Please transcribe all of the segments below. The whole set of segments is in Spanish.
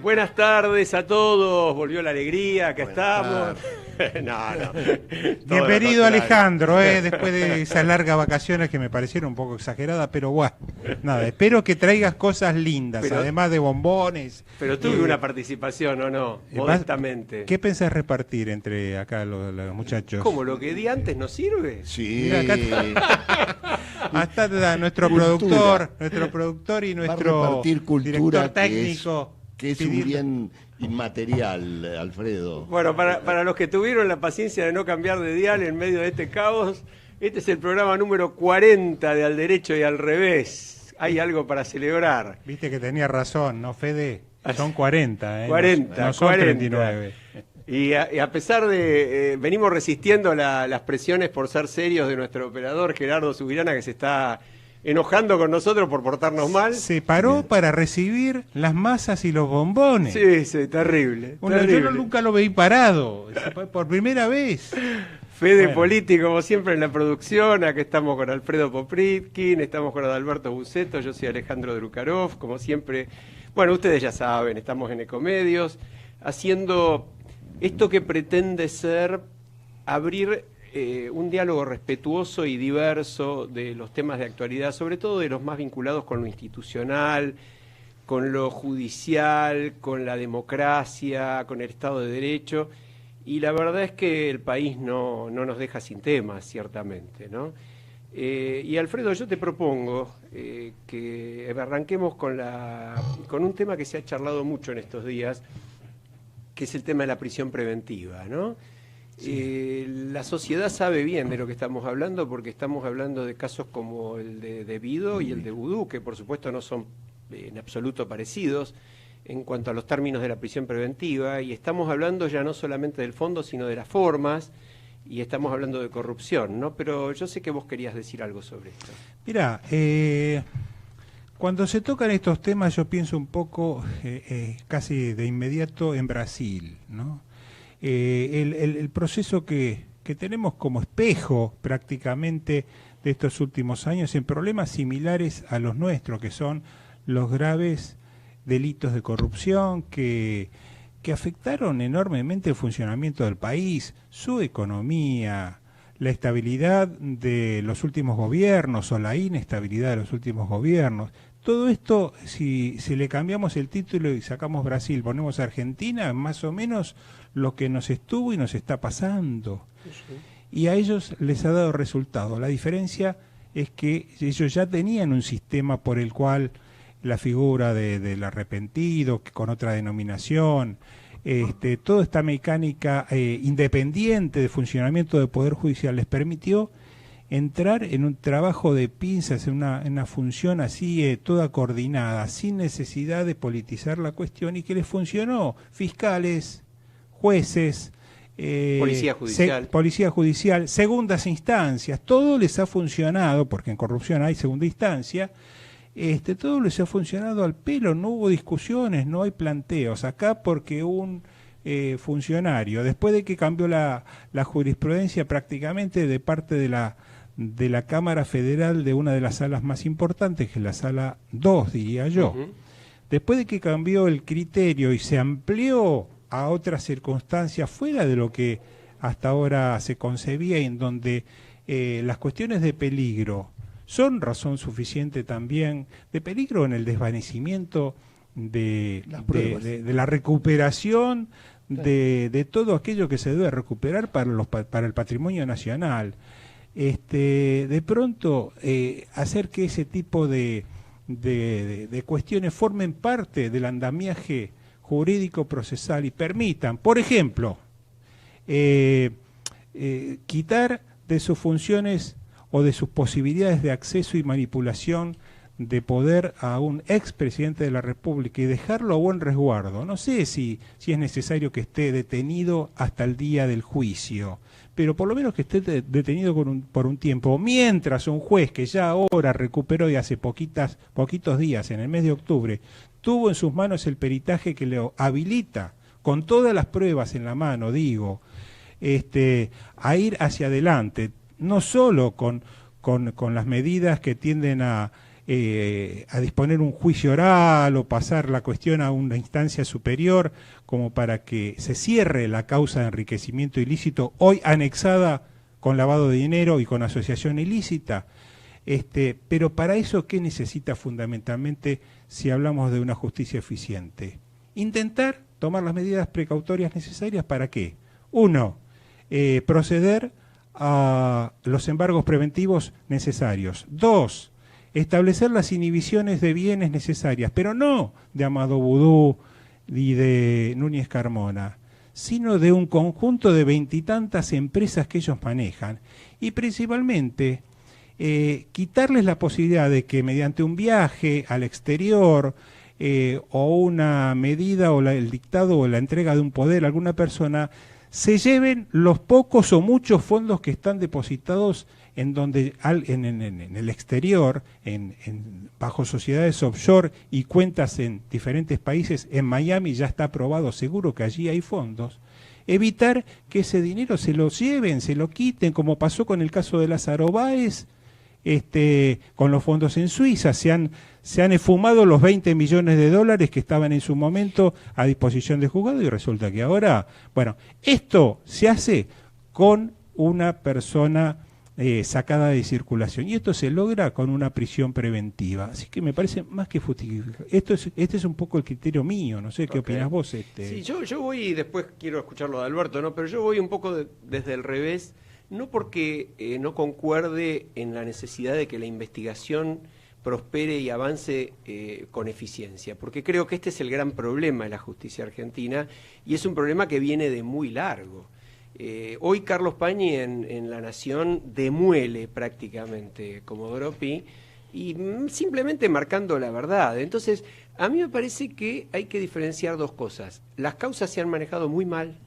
Buenas tardes a todos, volvió la alegría, acá estamos. Bienvenido Alejandro, después de esas largas vacaciones que me parecieron un poco exageradas, pero bueno, nada, espero que traigas cosas lindas, además de bombones. Pero tuve una participación, ¿o no? Modestamente. ¿Qué pensás repartir entre acá los muchachos? ¿Cómo? ¿Lo que di antes no sirve? Sí. Mira, acá está nuestro productor y nuestro director técnico. Que es un bien inmaterial, Alfredo. Bueno, para los que tuvieron la paciencia de no cambiar de dial en medio de este caos, este es el programa número 40 de Al Derecho y al Revés. Hay algo para celebrar. Viste que tenía razón, ¿no, Fede? Son 40, 40, no son 40. 39. Y a pesar de... venimos resistiendo las presiones por ser serios de nuestro operador Gerardo Subirana, que se está enojando con nosotros por portarnos mal. Se paró para recibir las masas y los bombones. Sí, terrible. Yo nunca lo veí parado, por primera vez. Fede Politi, como siempre, en la producción. Acá estamos con Alfredo Popritkin, estamos con Adalberto Buceto, yo soy Alejandro Drukarov, como siempre. Bueno, ustedes ya saben, estamos en Ecomedios, haciendo esto que pretende ser abrir un diálogo respetuoso y diverso de los temas de actualidad, sobre todo de los más vinculados con lo institucional, con lo judicial, con la democracia, con el Estado de Derecho. Y la verdad es que el país no nos deja sin temas, ciertamente, ¿no? Y Alfredo, yo te propongo que arranquemos con un tema que se ha charlado mucho en estos días, que es el tema de la prisión preventiva, ¿no? Sí. La sociedad sabe bien de lo que estamos hablando, porque estamos hablando de casos como el de Vido y el de Vudú, que por supuesto no son en absoluto parecidos en cuanto a los términos de la prisión preventiva, y estamos hablando ya no solamente del fondo, sino de las formas, y estamos hablando de corrupción, ¿no? Pero yo sé que vos querías decir algo sobre esto. Mirá, cuando se tocan estos temas yo pienso un poco casi de inmediato en Brasil, ¿no? El proceso que tenemos como espejo prácticamente de estos últimos años en problemas similares a los nuestros, que son los graves delitos de corrupción que afectaron enormemente el funcionamiento del país, su economía, la estabilidad de los últimos gobiernos o la inestabilidad de los últimos gobiernos. Todo esto, si le cambiamos el título y sacamos Brasil, ponemos Argentina, más o menos lo que nos estuvo y nos está pasando. Sí. Y a ellos les ha dado resultado. La diferencia es que ellos ya tenían un sistema por el cual la figura del arrepentido, que con otra denominación, toda esta mecánica independiente de funcionamiento del Poder Judicial les permitió entrar en un trabajo de pinzas, en una función así toda coordinada, sin necesidad de politizar la cuestión, y que les funcionó. Fiscales, jueces, policía judicial, segundas instancias, todo les ha funcionado, porque en corrupción hay segunda instancia, todo les ha funcionado al pelo, no hubo discusiones, no hay planteos. Acá porque un funcionario, después de que cambió la jurisprudencia prácticamente de parte de la Cámara Federal de una de las salas más importantes, que es la sala 2, diría yo, después de que cambió el criterio y se amplió a otras circunstancias fuera de lo que hasta ahora se concebía, en donde las cuestiones de peligro son razón suficiente también, de peligro en el desvanecimiento de la recuperación de todo aquello que se debe recuperar para el patrimonio nacional. De pronto hacer que ese tipo de cuestiones formen parte del andamiaje jurídico procesal y permitan, por ejemplo, quitar de sus funciones o de sus posibilidades de acceso y manipulación de poder a un expresidente de la República y dejarlo a buen resguardo. No sé si es necesario que esté detenido hasta el día del juicio, pero por lo menos que esté detenido por un tiempo, mientras un juez que ya ahora recuperó de hace poquitos días, en el mes de octubre, tuvo en sus manos el peritaje que le habilita, con todas las pruebas en la mano, digo, a ir hacia adelante, no solo con las medidas que tienden a a disponer un juicio oral o pasar la cuestión a una instancia superior como para que se cierre la causa de enriquecimiento ilícito, hoy anexada con lavado de dinero y con asociación ilícita. Pero para eso, ¿qué necesita fundamentalmente si hablamos de una justicia eficiente? Intentar tomar las medidas precautorias necesarias. ¿Para qué? Uno, proceder a los embargos preventivos necesarios. Dos, establecer las inhibiciones de bienes necesarias, pero no de Amadou Boudou y de Núñez Carmona, sino de un conjunto de 20 y tantas empresas que ellos manejan, y principalmente quitarles la posibilidad de que mediante un viaje al exterior o una medida o el dictado o la entrega de un poder a alguna persona se lleven los pocos o muchos fondos que están depositados en el exterior, bajo sociedades offshore y cuentas en diferentes países. En Miami ya está aprobado, seguro que allí hay fondos. Evitar que ese dinero se lo lleven, se lo quiten, como pasó con el caso de Lázaro Báez, con los fondos en Suiza. Se han esfumado los 20 millones de dólares que estaban en su momento a disposición del juzgado, y resulta que ahora, bueno, esto se hace con una persona sacada de circulación, y esto se logra con una prisión preventiva. Así que me parece más que justificable. Este es un poco el criterio mío, no sé qué opinas vos. Sí, yo voy, y después quiero escucharlo de Alberto, ¿no? Pero yo voy un poco desde el revés, no porque no concuerde en la necesidad de que la investigación prospere y avance con eficiencia, porque creo que este es el gran problema de la justicia argentina, y es un problema que viene de muy largo. Hoy Carlos Pañi en La Nación demuele prácticamente Comodoro Pi, y simplemente marcando la verdad. Entonces, a mí me parece que hay que diferenciar dos cosas. Las causas se han manejado muy mal.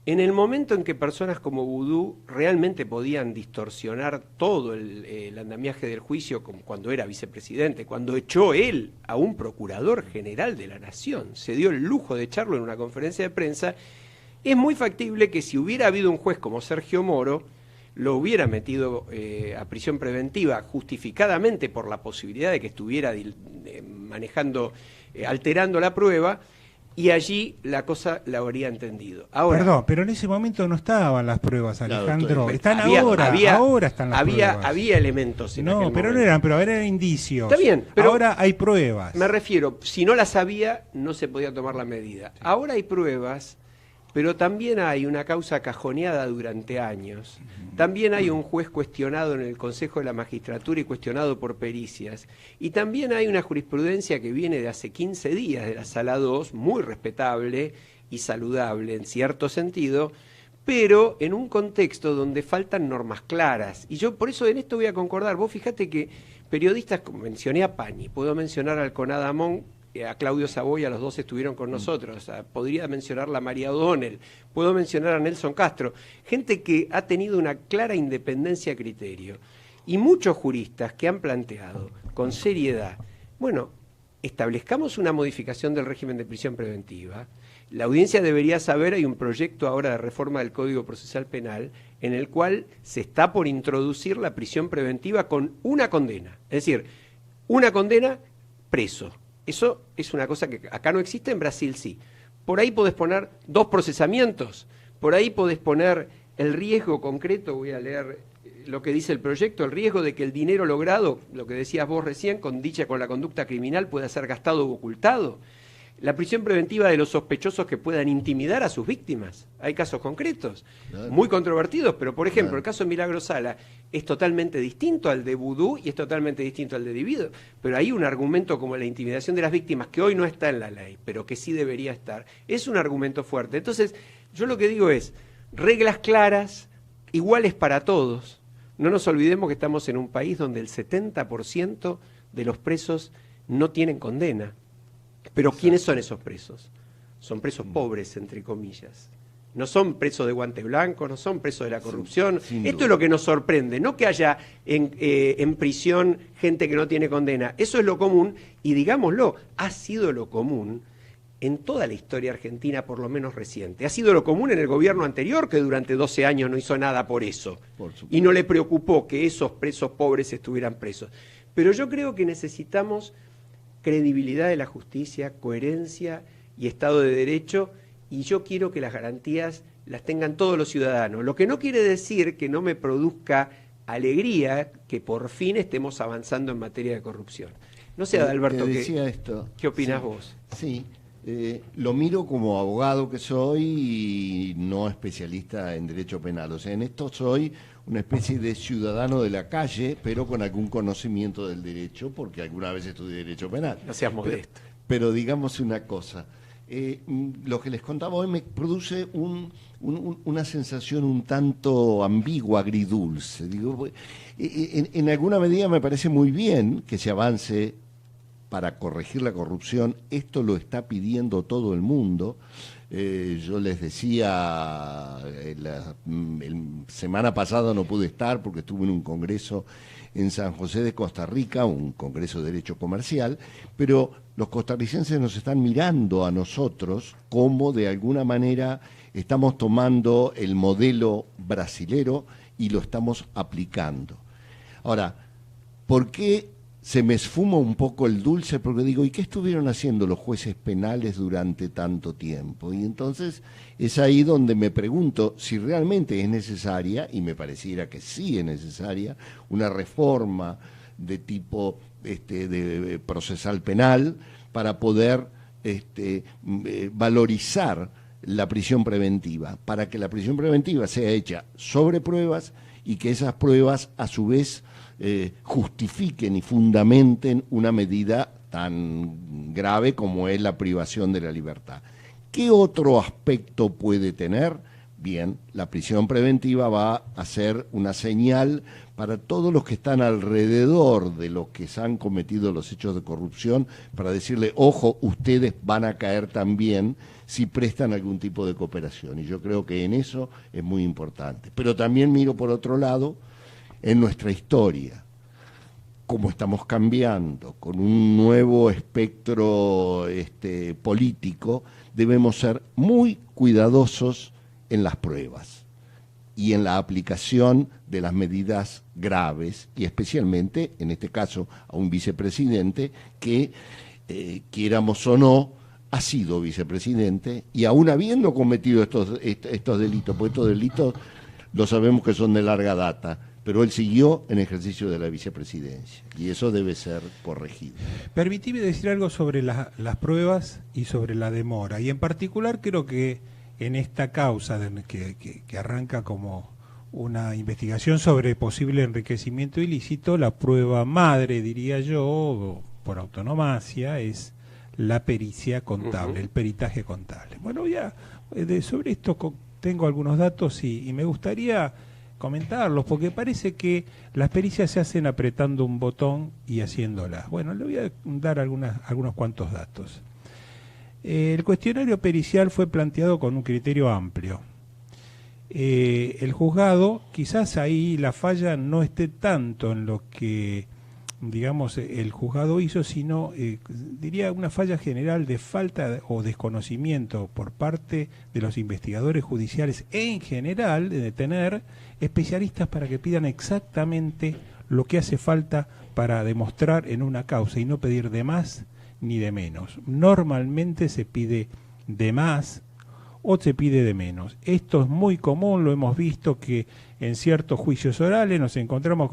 En el momento en que personas como Boudou realmente podían distorsionar todo el andamiaje del juicio, como cuando era vicepresidente, cuando echó él a un procurador general de la Nación, se dio el lujo de echarlo en una conferencia de prensa, es muy factible que si hubiera habido un juez como Sergio Moro, lo hubiera metido a prisión preventiva justificadamente por la posibilidad de que estuviera alterando la prueba, y allí la cosa la habría entendido. Ahora, perdón, pero en ese momento no estaban las pruebas, Alejandro. Están ahora están las pruebas. Había elementos en aquel pero momento. pero eran indicios. Está bien, pero ahora hay pruebas. Me refiero, si no las había, no se podía tomar la medida. Sí. Ahora hay pruebas, pero también hay una causa cajoneada durante años. También hay un juez cuestionado en el Consejo de la Magistratura y cuestionado por pericias. Y también hay una jurisprudencia que viene de hace 15 días de la Sala 2, muy respetable y saludable en cierto sentido, pero en un contexto donde faltan normas claras. Y yo por eso en esto voy a concordar. Vos fíjate que periodistas, como mencioné a Pañi, puedo mencionar al Conadamón, a Claudio Saboya, los dos estuvieron con nosotros, podría mencionar a María O'Donnell, puedo mencionar a Nelson Castro, gente que ha tenido una clara independencia de criterio, y muchos juristas que han planteado con seriedad, bueno, establezcamos una modificación del régimen de prisión preventiva. La audiencia debería saber, hay un proyecto ahora de reforma del Código Procesal Penal en el cual se está por introducir la prisión preventiva con una condena, es decir, una condena preso. Eso es una cosa que acá no existe, en Brasil sí. Por ahí podés poner 2 procesamientos, por ahí podés poner el riesgo concreto, voy a leer lo que dice el proyecto, el riesgo de que el dinero logrado, lo que decías vos recién, con la conducta criminal pueda ser gastado o ocultado. La prisión preventiva de los sospechosos que puedan intimidar a sus víctimas. Hay casos concretos, claro, muy controvertidos, pero por ejemplo, claro, el caso de Milagro Sala es totalmente distinto al de Boudou y es totalmente distinto al de Divido. Pero hay un argumento como la intimidación de las víctimas, que hoy no está en la ley, pero que sí debería estar. Es un argumento fuerte. Entonces, yo lo que digo es, reglas claras, iguales para todos. No nos olvidemos que estamos en un país donde el 70% de los presos no tienen condena. Pero ¿quiénes son esos presos? Son presos pobres, entre comillas. No son presos de guante blanco, no son presos de la corrupción. Esto es lo que nos sorprende, no que haya en prisión gente que no tiene condena. Eso es lo común, y digámoslo, ha sido lo común en toda la historia argentina, por lo menos reciente. Ha sido lo común en el gobierno anterior, que durante 12 años no hizo nada por eso. Y no le preocupó que esos presos pobres estuvieran presos. Pero yo creo que necesitamos credibilidad de la justicia, coherencia y Estado de Derecho, y yo quiero que las garantías las tengan todos los ciudadanos. Lo que no quiere decir que no me produzca alegría que por fin estemos avanzando en materia de corrupción. No sé, Adalberto, ¿qué opinas vos? Sí, lo miro como abogado que soy y no especialista en derecho penal. O sea, en esto soy una especie de ciudadano de la calle, pero con algún conocimiento del derecho, porque alguna vez estudié derecho penal. No seas modesto. Pero digamos una cosa, lo que les contaba hoy me produce una sensación un tanto ambigua, agridulce. Digo, en alguna medida me parece muy bien que se avance para corregir la corrupción. Esto lo está pidiendo todo el mundo. Yo les decía, la semana pasada no pude estar porque estuve en un congreso en San José de Costa Rica, un congreso de derecho comercial, pero los costarricenses nos están mirando a nosotros como de alguna manera estamos tomando el modelo brasilero y lo estamos aplicando. Ahora, ¿por qué se me esfuma un poco el dulce? Porque digo, ¿y qué estuvieron haciendo los jueces penales durante tanto tiempo? Y entonces es ahí donde me pregunto si realmente es necesaria, y me pareciera que sí es necesaria, una reforma de tipo de procesal penal para poder valorizar la prisión preventiva, para que la prisión preventiva sea hecha sobre pruebas y que esas pruebas a su vez justifiquen y fundamenten una medida tan grave como es la privación de la libertad. ¿Qué otro aspecto puede tener? Bien, la prisión preventiva va a ser una señal para todos los que están alrededor de los que se han cometido los hechos de corrupción, para decirle, ojo, ustedes van a caer también si prestan algún tipo de cooperación. Y yo creo que en eso es muy importante. Pero también miro por otro lado en nuestra historia, cómo estamos cambiando, con un nuevo espectro político. Debemos ser muy cuidadosos en las pruebas y en la aplicación de las medidas graves, y especialmente, en este caso, a un vicepresidente que, quieramos o no, ha sido vicepresidente, y aún habiendo cometido estos delitos, porque estos delitos lo sabemos que son de larga data, pero él siguió en ejercicio de la vicepresidencia, y eso debe ser corregido. Permitime decir algo sobre las pruebas y sobre la demora, y en particular creo que en esta causa que arranca como una investigación sobre posible enriquecimiento ilícito, la prueba madre, diría yo, por autonomacia, es la pericia contable, el peritaje contable. Bueno, ya sobre esto tengo algunos datos y me gustaría comentarlos, porque parece que las pericias se hacen apretando un botón y haciéndolas. Bueno, le voy a dar algunos cuantos datos. El cuestionario pericial fue planteado con un criterio amplio. El juzgado, quizás ahí la falla no esté tanto en lo que, digamos, el juzgado hizo, sino, diría, una falla general de falta o desconocimiento por parte de los investigadores judiciales en general, de tener especialistas para que pidan exactamente lo que hace falta para demostrar en una causa y no pedir de más ni de menos. Normalmente se pide de más o se pide de menos. Esto es muy común, lo hemos visto que en ciertos juicios orales nos encontramos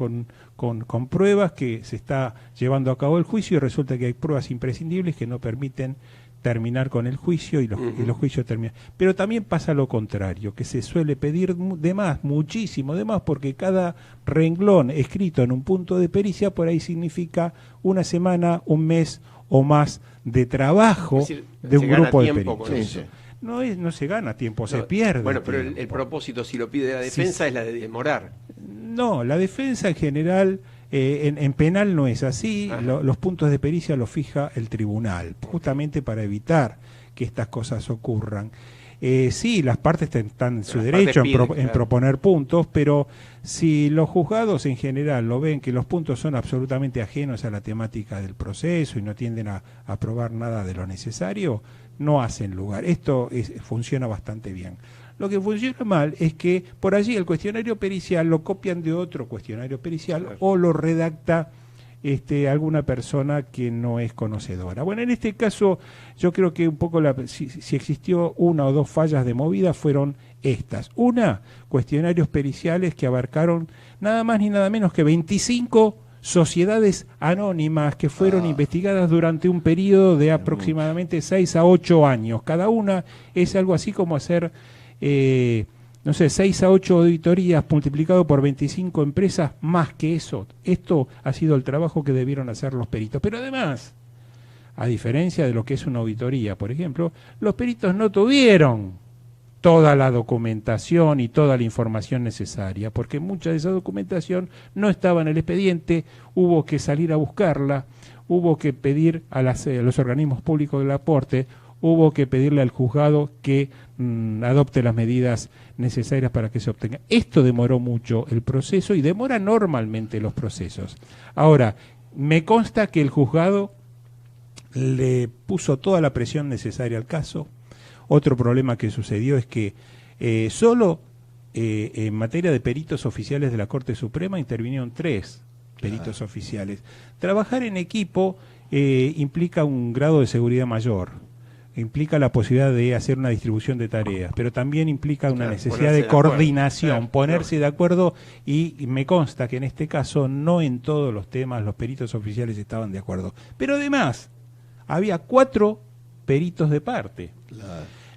con pruebas que se está llevando a cabo el juicio y resulta que hay pruebas imprescindibles que no permiten terminar con el juicio y los juicios terminan. Pero también pasa lo contrario, que se suele pedir de más, muchísimo de más, porque cada renglón escrito en un punto de pericia por ahí significa una semana, un mes o más de trabajo, es decir, de un grupo de peritos. No se gana tiempo, se pierde. Bueno, pero tiempo. El propósito, si lo pide la defensa, es la de demorar. No, la defensa en general, en penal no es así. Los puntos de pericia los fija el tribunal, justamente para evitar que estas cosas ocurran. Sí, las partes están en su derecho en proponer puntos, pero si los juzgados en general lo ven que los puntos son absolutamente ajenos a la temática del proceso y no tienden a aprobar nada de lo necesario, no hacen lugar. Esto funciona bastante bien. Lo que funciona mal es que por allí el cuestionario pericial lo copian de otro cuestionario pericial o lo redacta alguna persona que no es conocedora. Bueno, en este caso yo creo que un poco si existió una o dos fallas de movida fueron estas. Una, cuestionarios periciales que abarcaron nada más ni nada menos que 25 sociedades anónimas que fueron investigadas durante un periodo de aproximadamente 6 a 8 años. Cada una es algo así como hacer, no sé, 6 a 8 auditorías multiplicado por 25 empresas, más que eso. Esto ha sido el trabajo que debieron hacer los peritos. Pero además, a diferencia de lo que es una auditoría, por ejemplo, los peritos no tuvieron toda la documentación y toda la información necesaria, porque mucha de esa documentación no estaba en el expediente, hubo que salir a buscarla, hubo que pedir a los organismos públicos del aporte, hubo que pedirle al juzgado que adopte las medidas necesarias para que se obtenga. Esto demoró mucho el proceso y demora normalmente los procesos. Ahora, me consta que el juzgado le puso toda la presión necesaria al caso. Otro problema que sucedió es que solo en materia de peritos oficiales de la Corte Suprema intervinieron 3 peritos oficiales. Trabajar en equipo implica un grado de seguridad mayor, implica la posibilidad de hacer una distribución de tareas, pero también implica una necesidad de coordinación, ponerse de acuerdo, y me consta que en este caso no en todos los temas los peritos oficiales estaban de acuerdo. Pero además, había 4 peritos de parte.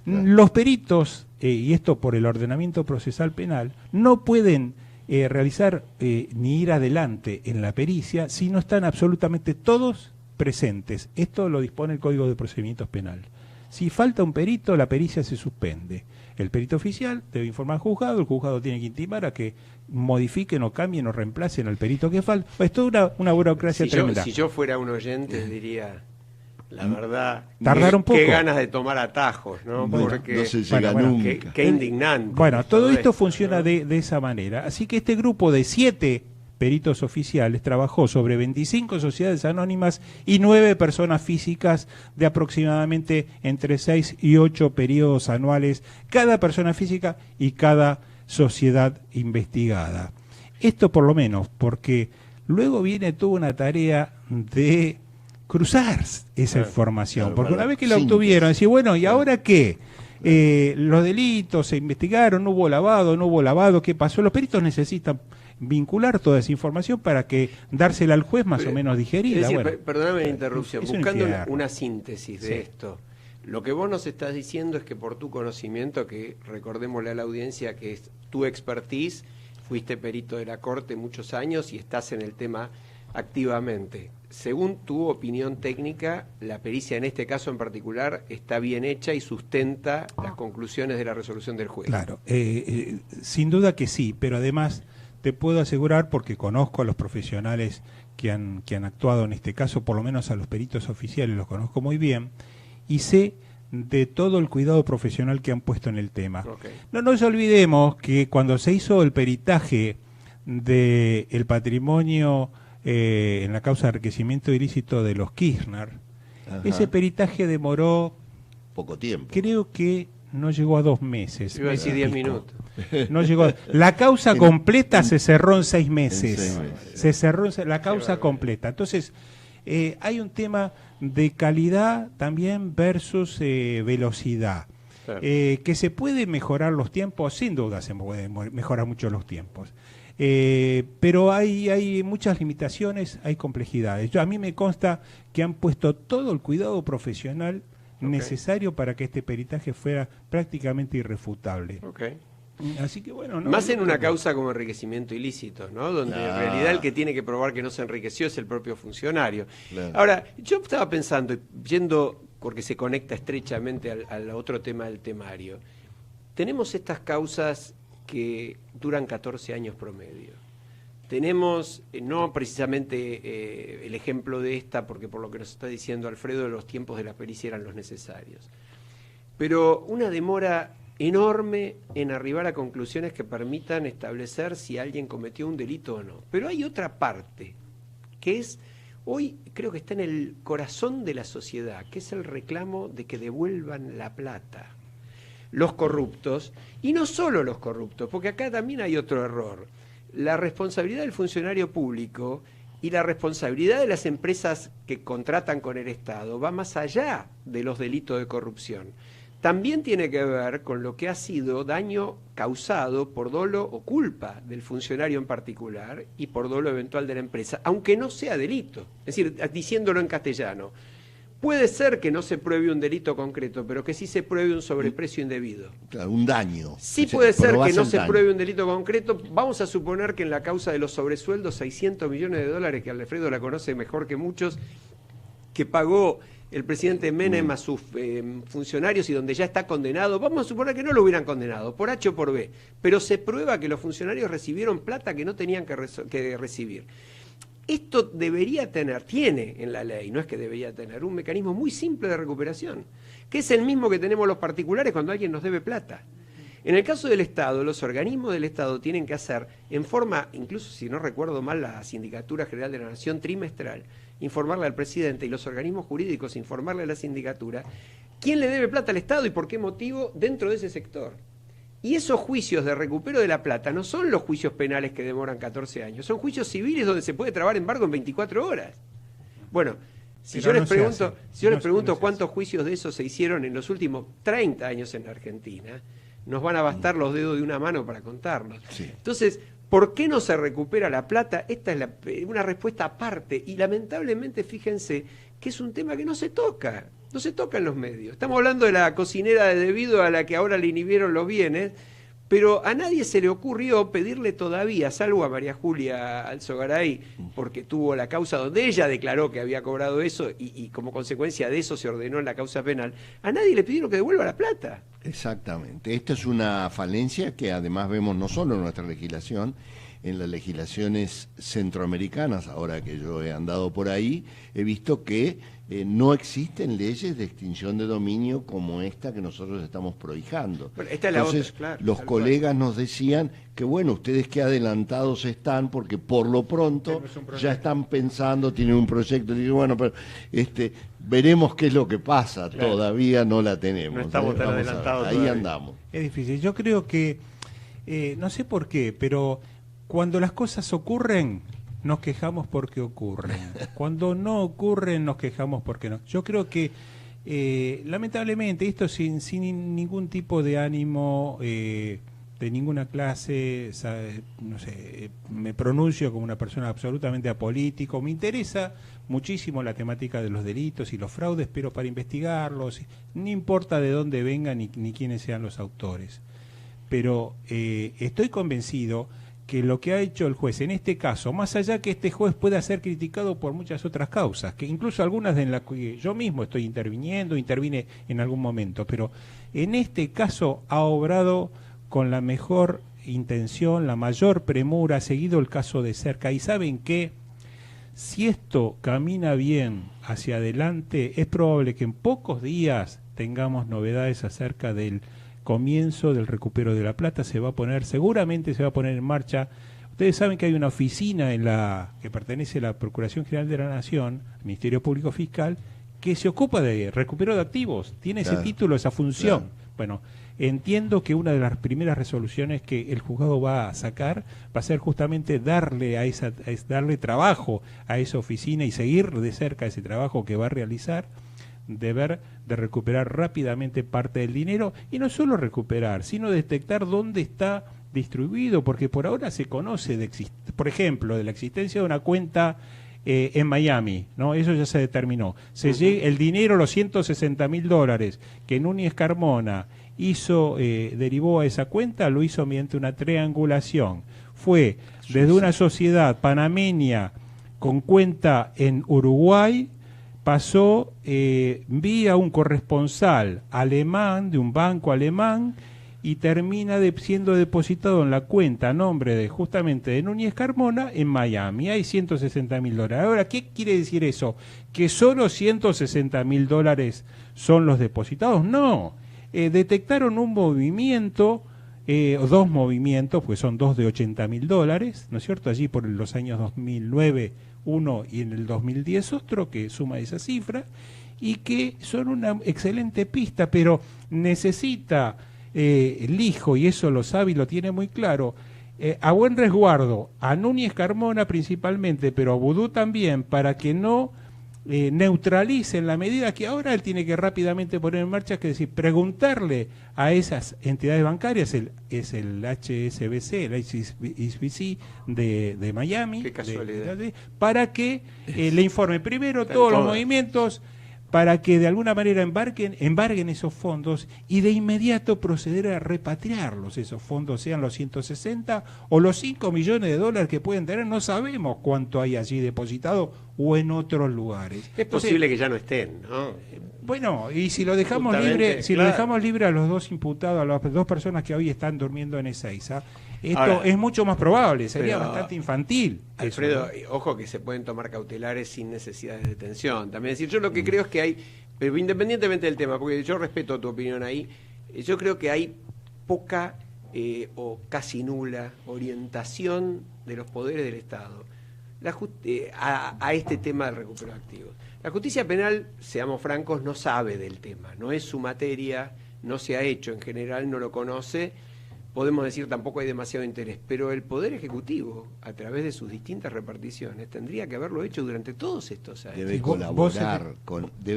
Los peritos, y esto por el ordenamiento procesal penal, no pueden realizar ni ir adelante en la pericia si no están absolutamente todos presentes. Esto lo dispone el Código de Procedimientos Penal. Si falta un perito, la pericia se suspende. El perito oficial debe informar al juzgado, el juzgado tiene que intimar a que modifiquen o cambien o reemplacen al perito que falta. Es toda una burocracia tremenda. Si yo fuera un oyente, diría... La verdad, tardaron poco. Qué ganas de tomar atajos, ¿no? Bueno, porque no se llega nunca. Qué indignante. Bueno, todo esto funciona, ¿no?, de esa manera. Así que este grupo de 7 peritos oficiales trabajó sobre 25 sociedades anónimas y 9 personas físicas de aproximadamente entre 6 y 8 periodos anuales, cada persona física y cada sociedad investigada. Esto por lo menos, porque luego viene toda una tarea de cruzar esa información, porque una vez que la obtuvieron, decir, bueno, ¿y ahora qué? Los delitos se investigaron, no hubo lavado, ¿qué pasó? Los peritos necesitan vincular toda esa información para que dársela al juez más o menos digerida. Es decir, bueno, perdóname la interrupción, buscando una síntesis de esto. Lo que vos nos estás diciendo es que por tu conocimiento, que recordémosle a la audiencia que es tu expertise, fuiste perito de la Corte muchos años y estás en el tema activamente. Según tu opinión técnica, la pericia en este caso en particular está bien hecha y sustenta las conclusiones de la resolución del juez. Claro, sin duda que sí, pero además te puedo asegurar, porque conozco a los profesionales que han actuado en este caso, por lo menos a los peritos oficiales los conozco muy bien, y sé de todo el cuidado profesional que han puesto en el tema. Okay. No nos olvidemos que cuando se hizo el peritaje del patrimonio en la causa de enriquecimiento ilícito de los Kirchner, ese peritaje demoró poco tiempo. Creo que no llegó a 2 meses. Iba a decir 10 minutos. No llegó. La causa completa se cerró en 6 meses. Se cerró la causa completa. Entonces, hay un tema de calidad también versus velocidad. Claro. Que se puede mejorar los tiempos, sin duda se puede mejorar mucho los tiempos. Pero hay muchas limitaciones, hay complejidades. A mí me consta que han puesto todo el cuidado profesional necesario para que este peritaje fuera prácticamente irrefutable. Así que bueno, más en una causa como enriquecimiento ilícito, ¿no? Donde en realidad el que tiene que probar que no se enriqueció es el propio funcionario. Claro. Ahora, yo estaba pensando, yendo porque se conecta estrechamente al otro tema del temario, tenemos estas causas que duran 14 años promedio. Tenemos, no precisamente el ejemplo de esta, porque por lo que nos está diciendo Alfredo, los tiempos de la pericia eran los necesarios, pero una demora enorme en arribar a conclusiones que permitan establecer si alguien cometió un delito o no. Pero hay otra parte, que es, hoy creo que está en el corazón de la sociedad, que es el reclamo de que devuelvan la plata. Los corruptos, y no solo los corruptos, porque acá también hay otro error. La responsabilidad del funcionario público Y la responsabilidad de las empresas que contratan con el Estado va más allá de los delitos de corrupción. También tiene que ver con lo que ha sido daño causado por dolo o culpa del funcionario en particular y por dolo eventual de la empresa, aunque no sea delito. Es decir, diciéndolo en castellano, puede ser que no se pruebe un delito concreto, pero que sí se pruebe un sobreprecio indebido. Claro, un daño. Sí puede ser que no se pruebe un delito concreto. Vamos a suponer que en la causa de los sobresueldos, 600 millones de dólares, que Alfredo la conoce mejor que muchos, que pagó el presidente Menem a sus funcionarios y donde ya está condenado, vamos a suponer que no lo hubieran condenado, por H o por B, pero se prueba que los funcionarios recibieron plata que no tenían que recibir. Esto debería tener, tiene en la ley, no es que debería tener, un mecanismo muy simple de recuperación, que es el mismo que tenemos los particulares cuando alguien nos debe plata. En el caso del Estado, los organismos del Estado tienen que hacer, en forma, incluso si no recuerdo mal, la Sindicatura General de la Nación trimestral, informarle al presidente y los organismos jurídicos informarle a la sindicatura quién le debe plata al Estado y por qué motivo dentro de ese sector. Y esos juicios de recupero de la plata no son los juicios penales que demoran 14 años, son juicios civiles donde se puede trabar embargo en 24 horas. Bueno, si yo les pregunto cuántos juicios de esos se hicieron en los últimos 30 años en la Argentina, nos van a bastar los dedos de una mano para contarlos. Sí. Entonces, ¿por qué no se recupera la plata? Esta es una respuesta aparte y lamentablemente fíjense que es un tema que no se toca en los medios. Estamos hablando de la cocinera de Debido a la que ahora le inhibieron los bienes, pero a nadie se le ocurrió pedirle todavía, salvo a María Julia Alzogaray, porque tuvo la causa donde ella declaró que había cobrado eso y como consecuencia de eso se ordenó en la causa penal, a nadie le pidieron que devuelva la plata. Exactamente. Esta es una falencia que además vemos no solo en nuestra legislación, en las legislaciones centroamericanas, ahora que yo he andado por ahí, he visto que no existen leyes de extinción de dominio como esta que nosotros estamos prohijando. Bueno, esta es la Entonces, otra, claro, los colegas nos decían que bueno, ustedes qué adelantados están, porque por lo pronto ya están pensando, tienen un proyecto, y digo, bueno, pero veremos qué es lo que pasa, claro. Todavía no la tenemos. No estamos tan adelantados. Ahí andamos. Es difícil, yo creo que, no sé por qué, pero cuando las cosas ocurren, nos quejamos porque ocurren. Cuando no ocurren, nos quejamos porque no. Yo creo que, lamentablemente, esto sin ningún tipo de ánimo de ninguna clase, no sé, me pronuncio como una persona absolutamente apolítico, me interesa muchísimo la temática de los delitos y los fraudes, pero para investigarlos, no importa de dónde vengan ni quiénes sean los autores. Pero estoy convencido que lo que ha hecho el juez en este caso, más allá que este juez pueda ser criticado por muchas otras causas, que incluso algunas en las que yo mismo estoy intervine en algún momento, pero en este caso ha obrado con la mejor intención, la mayor premura, ha seguido el caso de cerca. Y ¿saben qué? Si esto camina bien hacia adelante, es probable que en pocos días tengamos novedades acerca del comienzo del recupero de la plata. Seguramente se va a poner en marcha. Ustedes saben que hay una oficina que pertenece a la Procuración General de la Nación, Ministerio Público Fiscal, que se ocupa de recupero de activos, tiene ese título, esa función. Claro. Bueno, entiendo que una de las primeras resoluciones que el juzgado va a sacar va a ser justamente darle trabajo a esa oficina y seguir de cerca ese trabajo que va a realizar, de recuperar rápidamente parte del dinero, y no solo recuperar, sino detectar dónde está distribuido, porque por ahora se conoce, por ejemplo, de la existencia de una cuenta en Miami, ¿no? Eso ya se determinó. El dinero, los $160.000 que Núñez Carmona derivó a esa cuenta, lo hizo mediante una triangulación. Fue desde una sociedad panameña con cuenta en Uruguay, pasó vía un corresponsal alemán, de un banco alemán, y termina siendo depositado en la cuenta a nombre justamente de Núñez Carmona en Miami. Hay $160.000. Ahora, ¿qué quiere decir eso? ¿Que solo $160.000 son los depositados? No. Detectaron un movimiento, dos movimientos, pues son dos de $80.000, ¿no es cierto? Allí por los años 2009 uno y en el 2010 otro, que suma esa cifra, y que son una excelente pista, pero necesita el hijo, y eso lo sabe y lo tiene muy claro, a buen resguardo a Núñez Carmona principalmente, pero a Vudú también, para que no neutralicen la medida que ahora él tiene que rápidamente poner en marcha, que es decir, preguntarle a esas entidades bancarias, es el HSBC, el HSBC de Miami, qué casualidad, para que le informe primero todos los movimientos, para que de alguna manera embarguen esos fondos y de inmediato proceder a repatriarlos, esos fondos, sean los 160 o los 5 millones de dólares que pueden tener, no sabemos cuánto hay allí depositado o en otros lugares. Es posible que ya no estén, ¿no? Bueno, y si lo dejamos libre, lo dejamos libre a los dos imputados, a las dos personas que hoy están durmiendo en Ezeiza, esto ahora, es mucho más probable, sería bastante infantil. Alfredo, eso, ¿no? Ojo que se pueden tomar cautelares sin necesidad de detención. También decir, yo lo que creo es que hay, pero independientemente del tema, porque yo respeto tu opinión ahí, yo creo que hay poca o casi nula orientación de los poderes del Estado a este tema del recupero de activos. La justicia penal, seamos francos, no sabe del tema, no es su materia, no se ha hecho en general, no lo conoce. Podemos decir tampoco hay demasiado interés, pero el Poder Ejecutivo, a través de sus distintas reparticiones, tendría que haberlo hecho durante todos estos años. Debe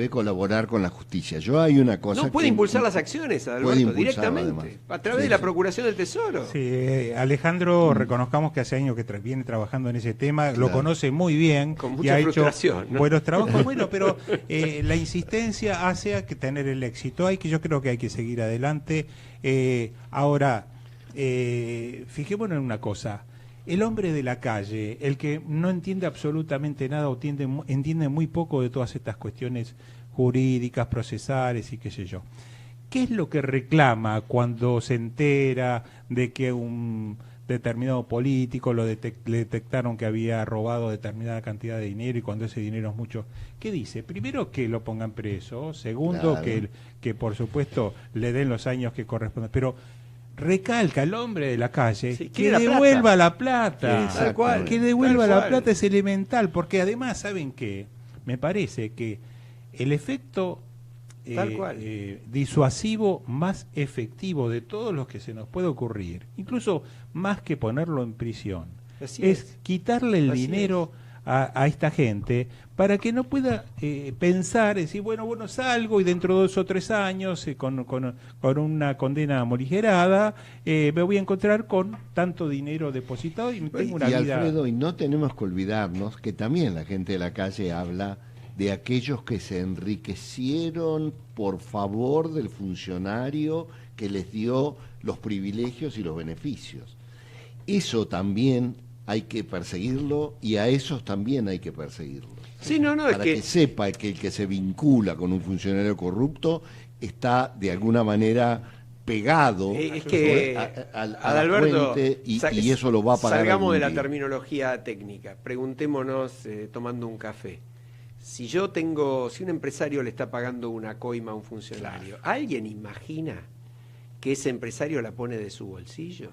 colaborar con la justicia. Yo hay una cosa no puede impulsar las acciones, Adalberto, directamente, además, a través de la Procuración del Tesoro. Sí, Alejandro, reconozcamos que hace años que viene trabajando en ese tema, claro, lo conoce muy bien. Con mucha frustración, hecho buenos trabajos, bueno, pero la insistencia hace a que tener el éxito. Yo creo que hay que seguir adelante. Ahora, fijémonos en una cosa, el hombre de la calle, el que no entiende absolutamente nada o entiende muy poco de todas estas cuestiones jurídicas, procesales y qué sé yo, ¿qué es lo que reclama cuando se entera de que un determinado político le detectaron que había robado determinada cantidad de dinero y cuando ese dinero es mucho? ¿Qué dice? Primero, que lo pongan preso, segundo, claro, que por supuesto le den los años que corresponden, pero recalca el hombre de la calle, sí, que devuelva la plata, que devuelva la plata es elemental, porque además, ¿saben qué? Me parece que el efecto disuasivo más efectivo de todos los que se nos puede ocurrir, incluso más que ponerlo en prisión, es quitarle el dinero a esta gente para que no pueda pensar, decir, bueno, salgo y dentro de 2 o 3 años con una condena morigerada me voy a encontrar con tanto dinero depositado y tengo una vida... Alfredo, y no tenemos que olvidarnos que también la gente de la calle habla de aquellos que se enriquecieron por favor del funcionario que les dio los privilegios y los beneficios. Eso también hay que perseguirlo y a esos también hay que perseguirlo. Sí, para que sepa que el que se vincula con un funcionario corrupto está de alguna manera pegado a la fuente y eso lo va a pagar. Salgamos de la terminología técnica, preguntémonos tomando un café. Si un empresario le está pagando una coima a un funcionario, ¿alguien imagina que ese empresario la pone de su bolsillo?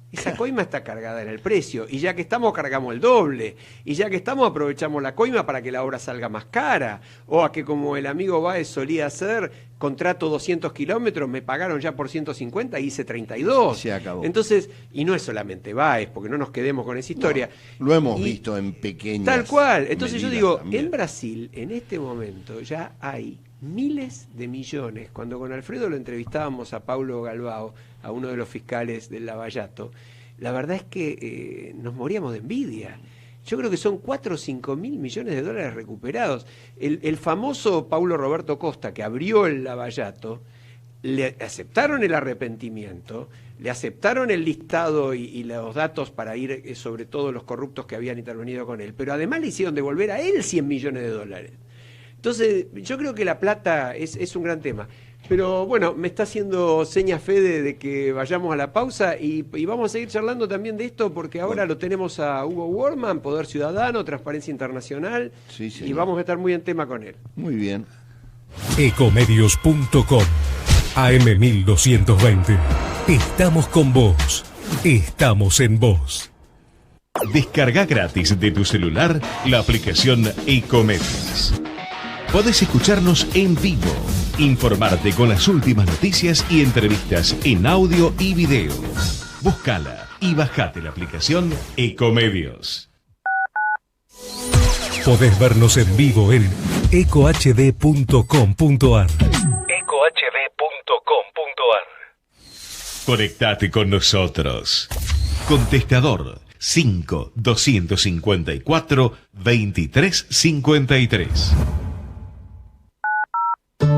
Esa coima está cargada en el precio, y ya que estamos cargamos el doble, y ya que estamos aprovechamos la coima para que la obra salga más cara, o a que como el amigo Báez solía hacer, contrato 200 kilómetros, me pagaron ya por 150 y hice 32. Se acabó. Entonces, y no es solamente Báez, porque no nos quedemos con esa historia. No, lo hemos visto en pequeñas tal cual. Entonces yo digo, también. En Brasil, en este momento, ya hay miles de millones. Cuando con Alfredo lo entrevistábamos a Paulo Galbao, a uno de los fiscales del Lavallato, la verdad es que nos moríamos de envidia. Yo creo que son 4 o 5 mil millones de dólares recuperados. El famoso Paulo Roberto Costa, que abrió el Lavallato, le aceptaron el arrepentimiento, le aceptaron el listado y los datos para ir sobre todos los corruptos que habían intervenido con él, pero además le hicieron devolver a él 100 millones de dólares. Entonces, yo creo que la plata es un gran tema. Pero bueno, me está haciendo seña Fede de que vayamos a la pausa y vamos a seguir charlando también de esto porque ahora lo tenemos a Hugo Worman, Poder Ciudadano, Transparencia Internacional, sí, y vamos a estar muy en tema con él. Muy bien. Ecomedios.com AM1220. Estamos con vos. Estamos en vos. Descarga gratis de tu celular la aplicación Ecomedios. Podés escucharnos en vivo, informarte con las últimas noticias y entrevistas en audio y video. Búscala y bajate la aplicación Ecomedios. Podés vernos en vivo en ecohd.com.ar. Conectate con nosotros. Contestador 5-254-2353.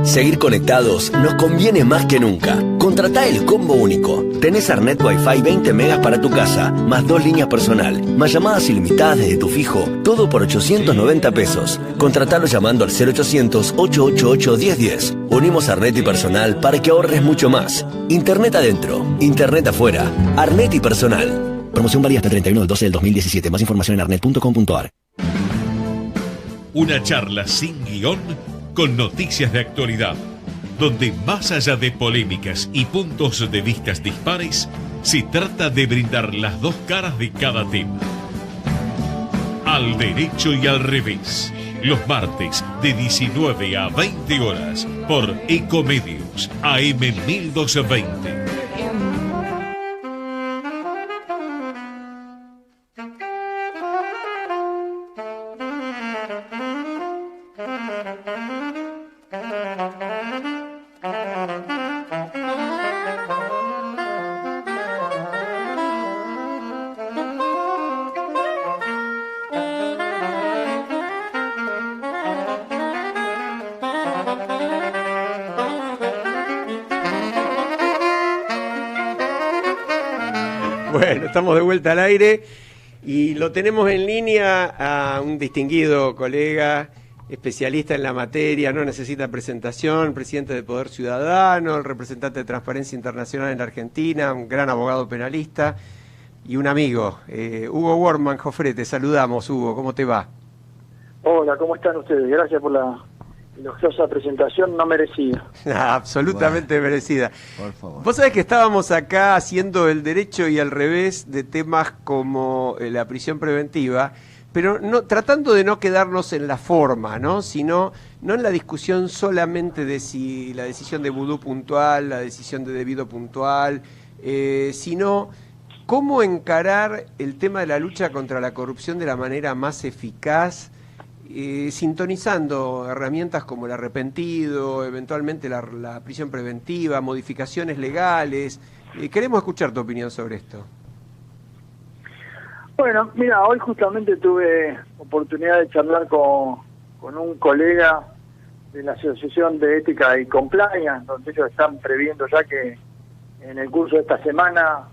Seguir conectados nos conviene más que nunca. Contratá el combo único. Tenés Arnet Wi-Fi 20 megas para tu casa, más 2 líneas personal, más llamadas ilimitadas desde tu fijo, todo por 890 pesos. Contratalo llamando al 0800-888-1010. Unimos Arnet y personal para que ahorres mucho más. Internet adentro, internet afuera. Arnet y personal. Promoción válida hasta el 31 del 12 del 2017. Más información en arnet.com.ar. Una charla sin guión con noticias de actualidad, donde más allá de polémicas y puntos de vistas dispares, se trata de brindar las dos caras de cada tema. Al derecho y al revés, los martes de 19 a 20 horas por Ecomedios AM 1220. Bueno, estamos de vuelta al aire y lo tenemos en línea a un distinguido colega, especialista en la materia, no necesita presentación, presidente de Poder Ciudadano, el representante de Transparencia Internacional en la Argentina, un gran abogado penalista y un amigo, Hugo Wortmann. Jofre, te saludamos, Hugo, ¿cómo te va? Hola, ¿cómo están ustedes? Gracias por la elogiosa presentación, no merecida. Absolutamente merecida. Por favor. Vos sabés que estábamos acá haciendo el derecho y al revés de temas como la prisión preventiva, pero no, tratando de no quedarnos en la forma, ¿no? Sino no en la discusión solamente de si la decisión de vudú puntual, la decisión de debido puntual, sino cómo encarar el tema de la lucha contra la corrupción de la manera más eficaz, sintonizando herramientas como el arrepentido, eventualmente la prisión preventiva, modificaciones legales. Queremos escuchar tu opinión sobre esto. Bueno, mira, hoy justamente tuve oportunidad de charlar con un colega de la Asociación de Ética y Compliance, donde ellos están previendo ya que en el curso de esta semana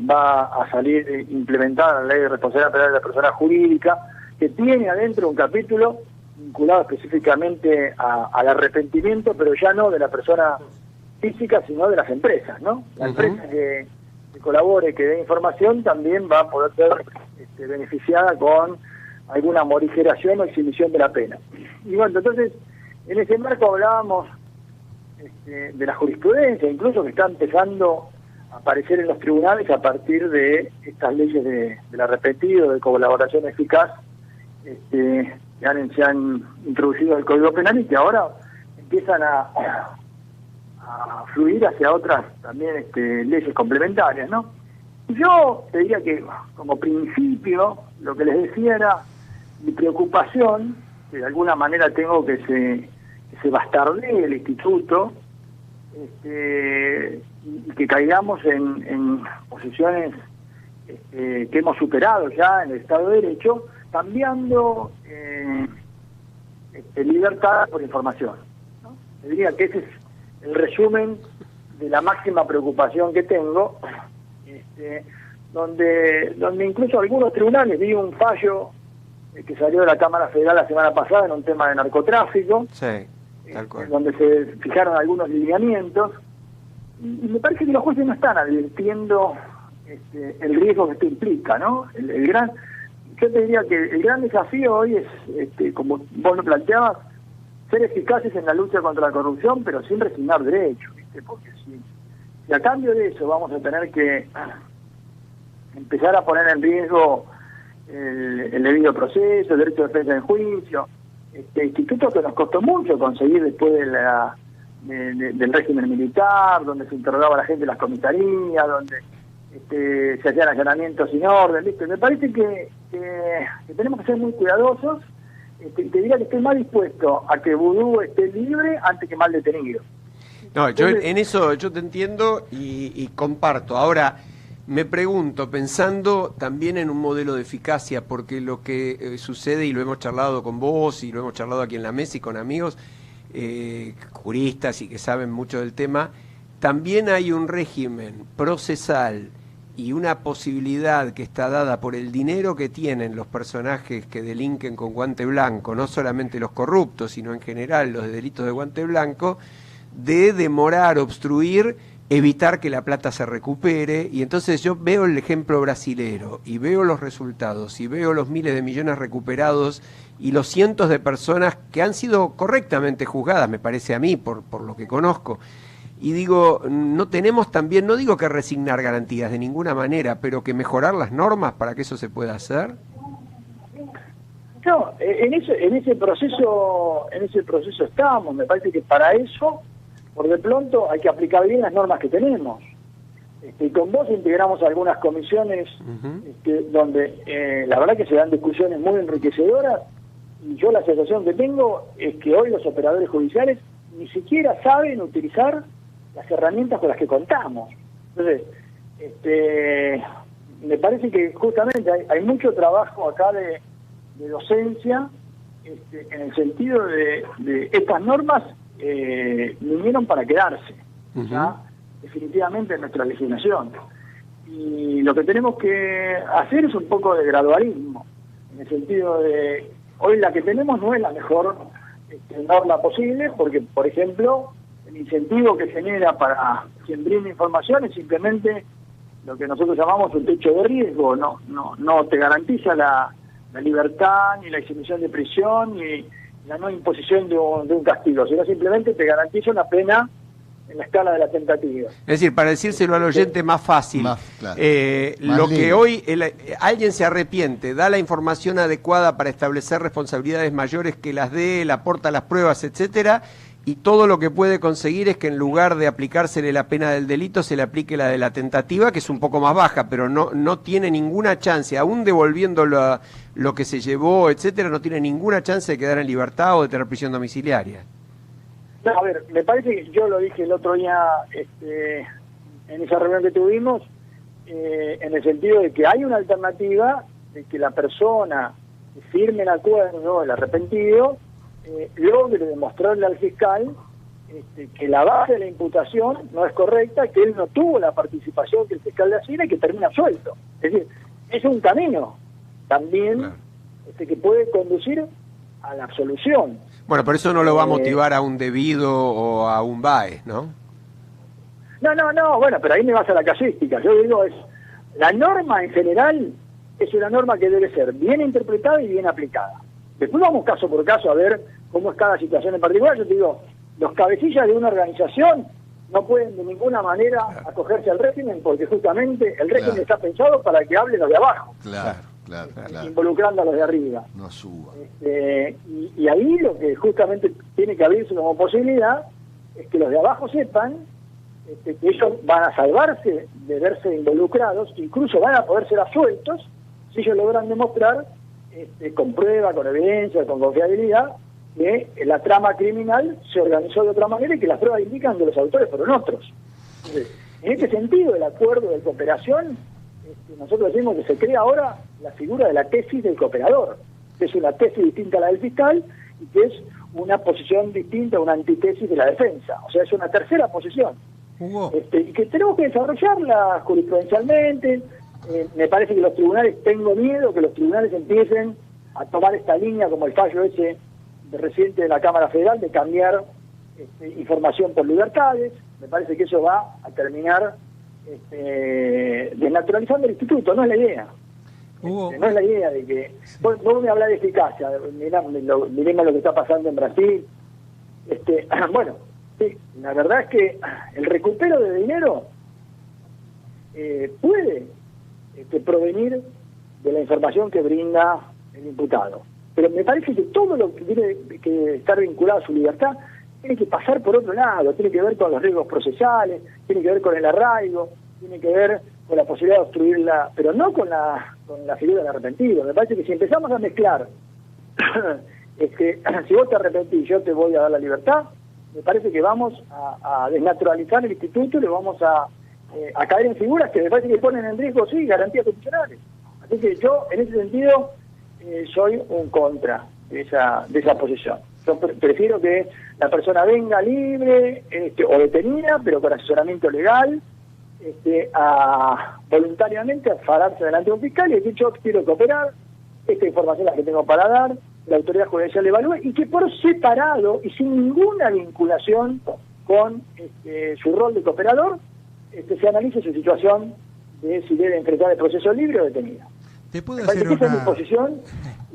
va a salir implementada la Ley de Responsabilidad Penal de la Persona Jurídica, que tiene adentro un capítulo vinculado específicamente al arrepentimiento, pero ya no de la persona física, sino de las empresas, ¿no? La empresa que colabore, que dé información, también va a poder ser beneficiada con alguna morigeración o exhibición de la pena. Y bueno, entonces, en ese marco hablábamos de la jurisprudencia, incluso que está empezando a aparecer en los tribunales a partir de estas leyes del arrepentido, de colaboración eficaz, que se han introducido el Código Penal y que ahora empiezan a fluir hacia otras también leyes complementarias, ¿no? Yo te diría que, como principio, lo que les decía era mi preocupación, que de alguna manera tengo que se bastardee el instituto, y que caigamos en posiciones que hemos superado ya en el Estado de Derecho, cambiando libertad por información, ¿no? Te diría que ese es el resumen de la máxima preocupación que tengo, donde incluso algunos tribunales, vi un fallo que salió de la Cámara Federal la semana pasada en un tema de narcotráfico, Sí, tal cual. donde se fijaron algunos lineamientos, y me parece que los jueces no están advirtiendo el riesgo que esto implica, ¿no? Yo te diría que el gran desafío hoy es, como vos lo planteabas, ser eficaces en la lucha contra la corrupción, pero sin resignar derechos, ¿viste? Porque si a cambio de eso vamos a tener que empezar a poner en riesgo el debido proceso, el derecho de defensa en juicio, instituto que nos costó mucho conseguir después del régimen militar, donde se interrogaba a la gente en las comisarías, donde se hacían allanamientos sin orden, ¿viste? Me parece que tenemos que ser muy cuidadosos, y te diría que estoy más dispuesto a que Vudú esté libre antes que mal detenido. No, yo en eso yo te entiendo y comparto. Ahora, me pregunto, pensando también en un modelo de eficacia, porque lo que sucede, y lo hemos charlado con vos, y lo hemos charlado aquí en la mesa y con amigos, juristas y que saben mucho del tema, también hay un régimen procesal y una posibilidad que está dada por el dinero que tienen los personajes que delinquen con guante blanco, no solamente los corruptos, sino en general los de delitos de guante blanco, de demorar, obstruir, evitar que la plata se recupere. Y entonces yo veo el ejemplo brasilero y veo los resultados y veo los miles de millones recuperados y los cientos de personas que han sido correctamente juzgadas, me parece a mí, por lo que conozco. Y digo, no tenemos también, no digo que resignar garantías de ninguna manera, pero que mejorar las normas para que eso se pueda hacer. No, en ese proceso estamos. Me parece que para eso, por de pronto, hay que aplicar bien las normas que tenemos. Y con vos integramos algunas comisiones donde la verdad que se dan discusiones muy enriquecedoras, y yo la sensación que tengo es que hoy los operadores judiciales ni siquiera saben utilizar las herramientas con las que contamos. Entonces, me parece que justamente hay mucho trabajo acá de docencia, en el sentido de estas normas vinieron para quedarse, ¿ya? Definitivamente en nuestra legislación. Y lo que tenemos que hacer es un poco de gradualismo, en el sentido de, hoy la que tenemos no es la mejor norma posible, porque, por ejemplo, el incentivo que genera para quien brinda información es simplemente lo que nosotros llamamos un techo de riesgo. No te garantiza la libertad, ni la exhibición de prisión, ni la no imposición de un castigo, sino simplemente te garantiza una pena en la escala de la tentativa. Es decir, para decírselo al oyente más fácil, claro. Lo que hoy alguien se arrepiente, da la información adecuada para establecer responsabilidades mayores que las de él, aporta las pruebas, etcétera, y todo lo que puede conseguir es que en lugar de aplicársele la pena del delito, se le aplique la de la tentativa, que es un poco más baja, pero no tiene ninguna chance, aún devolviendo lo que se llevó, etcétera, no tiene ninguna chance de quedar en libertad o de tener prisión domiciliaria. No, a ver, me parece que yo lo dije el otro día en esa reunión que tuvimos, en el sentido de que hay una alternativa de que la persona que firme el acuerdo, el arrepentido, logre demostrarle al fiscal que la base de la imputación no es correcta, que él no tuvo la participación que el fiscal le asigna y que termina suelto. Es decir, es un camino también, claro, que puede conducir a la absolución. Bueno, pero eso no lo va a motivar a un debido o a un BAE, ¿no? No, bueno, pero ahí me vas a la casuística. Yo digo, la norma en general es una norma que debe ser bien interpretada y bien aplicada. Después vamos caso por caso a ver cómo es cada situación en particular. Yo te digo, los cabecillas de una organización no pueden de ninguna manera acogerse al régimen, porque justamente el régimen está pensado para que hablen los de abajo. Claro. Involucrando a los de arriba. No suba. Y ahí lo que justamente tiene que abrirse como posibilidad es que los de abajo sepan que ellos van a salvarse de verse involucrados, incluso van a poder ser absueltos si ellos logran demostrar con prueba, con evidencia, con confiabilidad, que la trama criminal se organizó de otra manera y que las pruebas indican que los autores fueron otros. Entonces, en este sentido, el acuerdo de cooperación, nosotros decimos que se crea ahora la figura de la tesis del cooperador, que es una tesis distinta a la del fiscal y que es una posición distinta, una antítesis de la defensa. O sea, es una tercera posición. Y que tenemos que desarrollarla jurisprudencialmente. Me parece que los tribunales, tengo miedo que los tribunales empiecen a tomar esta línea, como el fallo ese reciente de la Cámara Federal, de cambiar información por libertades. Me parece que eso va a terminar desnaturalizando el instituto. No es la idea. No es la idea de que... Vos me hablás de eficacia, miremos lo que está pasando en Brasil. Bueno, sí, la verdad es que el recupero de dinero puede provenir de la información que brinda el imputado. Pero me parece que todo lo que tiene que estar vinculado a su libertad tiene que pasar por otro lado, tiene que ver con los riesgos procesales, tiene que ver con el arraigo, tiene que ver con la posibilidad de obstruirla, pero no con la figura del arrepentido. Me parece que si empezamos a mezclar, si vos te arrepentís, yo te voy a dar la libertad, me parece que vamos a desnaturalizar el instituto y le vamos a caer en figuras que me parece que ponen en riesgo, sí, garantías constitucionales. Así que yo, en ese sentido, soy un contra de esa posición. Yo prefiero que la persona venga libre o detenida, pero con asesoramiento legal, voluntariamente a pararse delante de un fiscal y decir: yo quiero cooperar, esta información es la que tengo para dar, la autoridad judicial evalúe, y que por separado y sin ninguna vinculación con su rol de cooperador, se analice su situación de si debe enfrentar el proceso libre o detenido. ¿Te puedo Esa hacer es mi posición,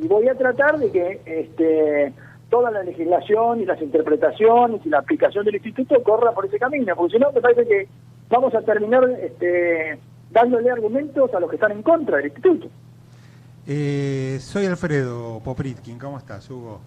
y voy a tratar de que toda la legislación y las interpretaciones y la aplicación del instituto corra por ese camino, porque si no me parece que vamos a terminar dándole argumentos a los que están en contra del instituto. Soy Alfredo Popritkin, ¿cómo estás, Hugo?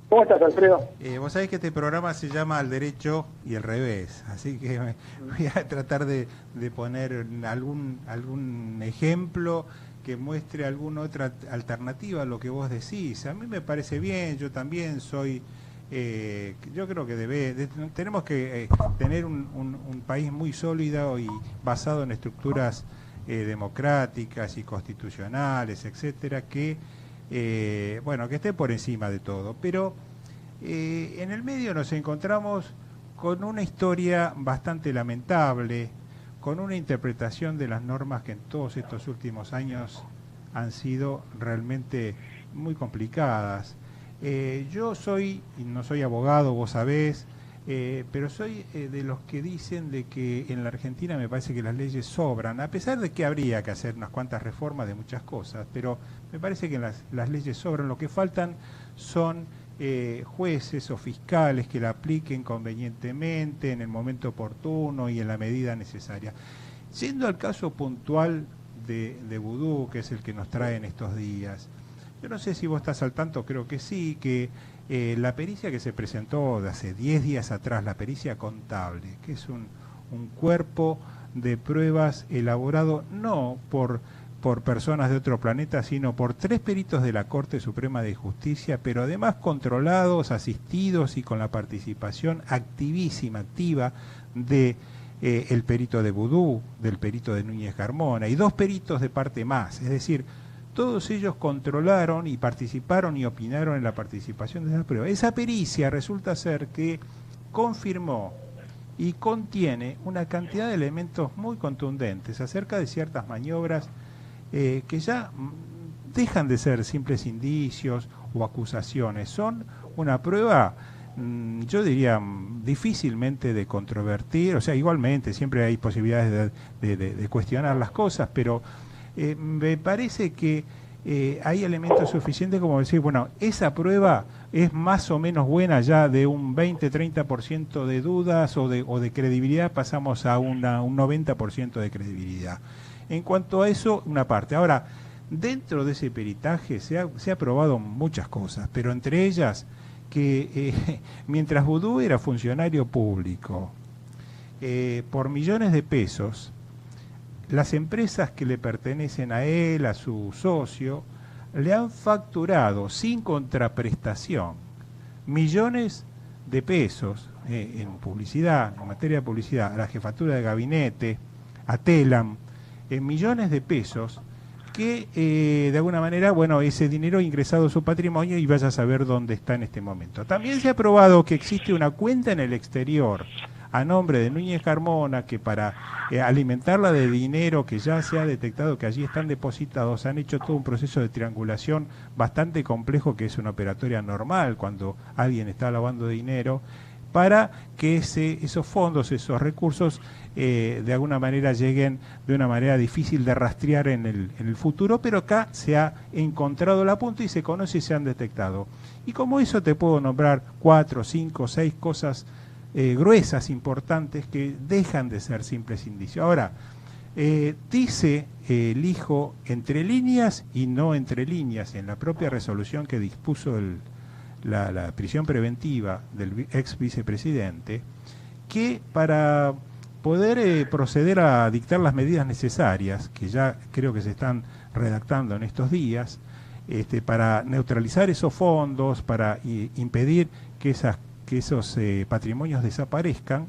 ¿Cómo estás, Alfredo? Vos sabés que este programa se llama Al Derecho y el Revés, así que voy a tratar de poner algún ejemplo que muestre alguna otra alternativa a lo que vos decís. A mí me parece bien, yo también soy... yo creo que tenemos que tener un país muy sólido y basado en estructuras democráticas y constitucionales, etcétera, que esté por encima de todo. Pero en el medio nos encontramos con una historia bastante lamentable, con una interpretación de las normas que en todos estos últimos años han sido realmente muy complicadas. Yo no soy abogado, vos sabés, pero soy de los que dicen de que en la Argentina me parece que las leyes sobran, a pesar de que habría que hacer unas cuantas reformas de muchas cosas, pero me parece que las leyes sobran. Lo que faltan son jueces o fiscales que la apliquen convenientemente, en el momento oportuno y en la medida necesaria. Yendo al caso puntual de Vudú, que es el que nos trae en estos días, yo no sé si vos estás al tanto, creo que sí, que la pericia que se presentó de hace 10 días atrás, la pericia contable, que es un cuerpo de pruebas elaborado no por personas de otro planeta, sino por 3 peritos de la Corte Suprema de Justicia, pero además controlados, asistidos y con la participación activa de el perito de Vudú, del perito de Núñez Carmona, y 2 peritos de parte más, es decir, todos ellos controlaron y participaron y opinaron en la participación de esa prueba. Esa pericia resulta ser que confirmó y contiene una cantidad de elementos muy contundentes acerca de ciertas maniobras que ya dejan de ser simples indicios o acusaciones. Son una prueba, yo diría, difícilmente de controvertir. O sea, igualmente siempre hay posibilidades de cuestionar las cosas, pero me parece que hay elementos suficientes como decir, bueno, esa prueba es más o menos buena, ya de un 20-30% de dudas o de credibilidad pasamos a un 90% de credibilidad. En cuanto a eso, una parte. Ahora, dentro de ese peritaje se ha probado muchas cosas, pero entre ellas que mientras Vudú era funcionario público, por millones de pesos, las empresas que le pertenecen a él, a su socio, le han facturado sin contraprestación millones de pesos en publicidad, en materia de publicidad, a la jefatura de gabinete, a Telam, en millones de pesos que de alguna manera, bueno, ese dinero ha ingresado a su patrimonio y vaya a saber dónde está en este momento. También se ha probado que existe una cuenta en el exterior a nombre de Núñez Carmona, que para alimentarla de dinero que ya se ha detectado que allí están depositados, han hecho todo un proceso de triangulación bastante complejo, que es una operatoria normal cuando alguien está lavando dinero, para que esos fondos, esos recursos, de alguna manera lleguen de una manera difícil de rastrear en el futuro, pero acá se ha encontrado la punta y se conoce y se han detectado. Y como eso te puedo nombrar 4, 5, 6 cosas gruesas, importantes, que dejan de ser simples indicios. Ahora, dice el hijo entre líneas y no entre líneas en la propia resolución que dispuso la prisión preventiva del ex vicepresidente, que para poder proceder a dictar las medidas necesarias, que ya creo que se están redactando en estos días, para neutralizar esos fondos, para impedir que esos patrimonios desaparezcan.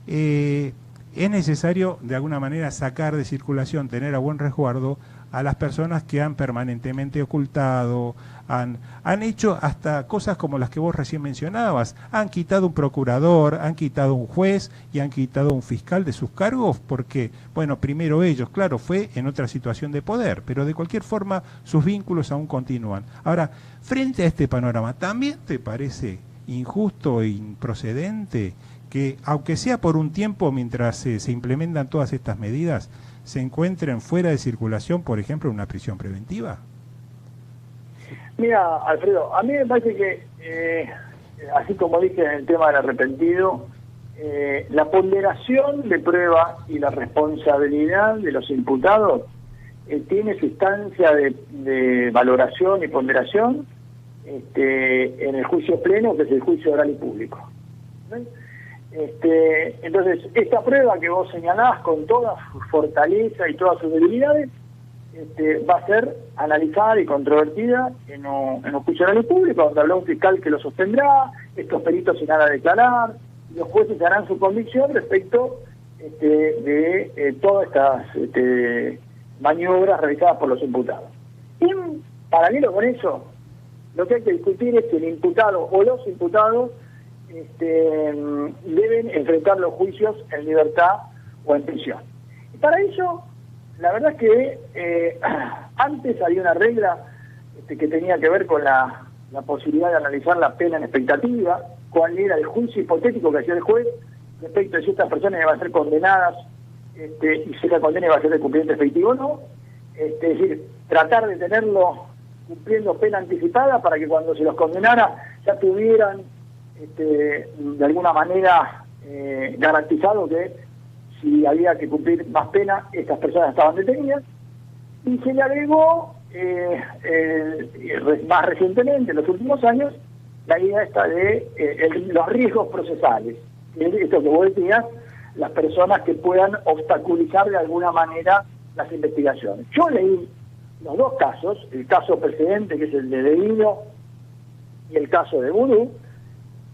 Es necesario de alguna manera sacar de circulación, tener a buen resguardo a las personas que han permanentemente ocultado, han hecho hasta cosas como las que vos recién mencionabas, han quitado un procurador, han quitado un juez y han quitado un fiscal de sus cargos porque, bueno, primero ellos, claro, fue en otra situación de poder, pero de cualquier forma sus vínculos aún continúan. Ahora, frente a este panorama, ¿también te parece injusto e improcedente que, aunque sea por un tiempo mientras se implementan todas estas medidas, se encuentren fuera de circulación, por ejemplo, una prisión preventiva? Mira, Alfredo, a mí me parece que, así como dije en el tema del arrepentido, la ponderación de prueba y la responsabilidad de los imputados tiene su instancia de valoración y ponderación en el juicio pleno, que es el juicio oral y público. Entonces, esta prueba que vos señalás con toda su fortaleza y todas sus debilidades, va a ser analizada y controvertida en un juicio oral y público, donde habrá un fiscal que lo sostendrá, estos peritos irán a declarar, y los jueces harán su convicción respecto de todas estas maniobras realizadas por los imputados. Y en paralelo con eso, lo que hay que discutir es si el imputado o los imputados deben enfrentar los juicios en libertad o en prisión. Y para eso, la verdad es que antes había una regla que tenía que ver con la posibilidad de analizar la pena en expectativa, cuál era el juicio hipotético que hacía el juez respecto de si estas personas iban a ser condenadas y si la condena iba a ser de cumplimiento efectivo o no. Es decir, tratar de tenerlo cumpliendo pena anticipada para que cuando se los condenara ya tuvieran de alguna manera garantizado que si había que cumplir más pena, estas personas estaban detenidas. Y se le agregó más recientemente, en los últimos años, la idea esta de los riesgos procesales. Esto que vos decías, las personas que puedan obstaculizar de alguna manera las investigaciones. Yo leí los dos casos, el caso precedente, que es el de Debido, y el caso de Vudú.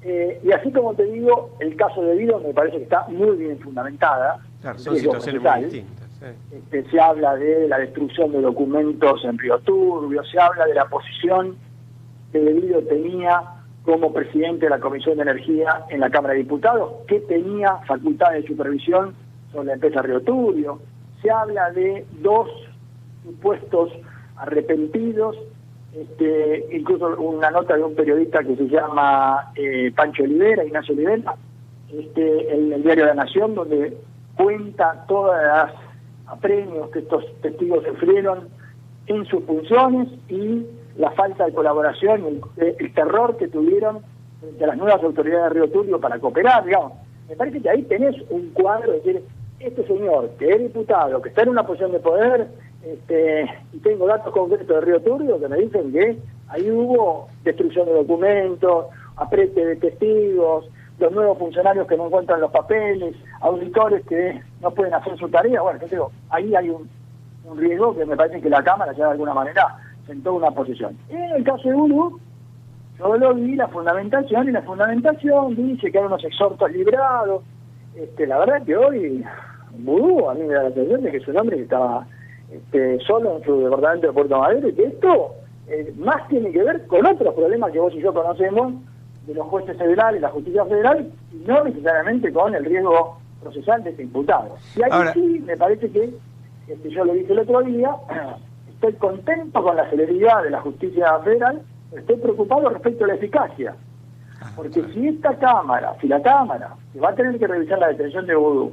Y así como te digo, el caso de Debido me parece que está muy bien fundamentada. Claro, son situaciones muy distintas. Se habla de la destrucción de documentos en Río Turbio, se habla de la posición que Debido tenía como presidente de la Comisión de Energía en la Cámara de Diputados, que tenía facultades de supervisión sobre la empresa Río Turbio. Se habla de dos supuestos arrepentidos, incluso una nota de un periodista que se llama Pancho Olivera, Ignacio Olivera, en el diario La Nación, donde cuenta todas las apremios que estos testigos sufrieron en sus funciones y la falta de colaboración y el terror que tuvieron de las nuevas autoridades de Río Turbio para cooperar, digamos. Me parece que ahí tenés un cuadro de decir, este señor que es diputado, que está en una posición de poder, y tengo datos concretos de Río Turbio que me dicen que ahí hubo destrucción de documentos, aprete de testigos, los nuevos funcionarios que no encuentran los papeles, auditores que no pueden hacer su tarea. Bueno, digo, ahí hay un riesgo que me parece que la Cámara ya de alguna manera sentó una posición. En el caso de Vudú, yo lo vi la fundamentación, y la fundamentación dice que hay unos exhortos librados. La verdad que hoy Vudú, a mí me da la sensación de que es un hombre que estaba solo en su departamento de Puerto Madero, y que esto más tiene que ver con otros problemas que vos y yo conocemos de los jueces federales, la justicia federal, y no necesariamente con el riesgo procesal de este imputado. Y ahí ahora, sí me parece que, yo lo dije el otro día, estoy contento con la celeridad de la justicia federal, estoy preocupado respecto a la eficacia. Porque si la Cámara, que va a tener que revisar la detención de Vudú,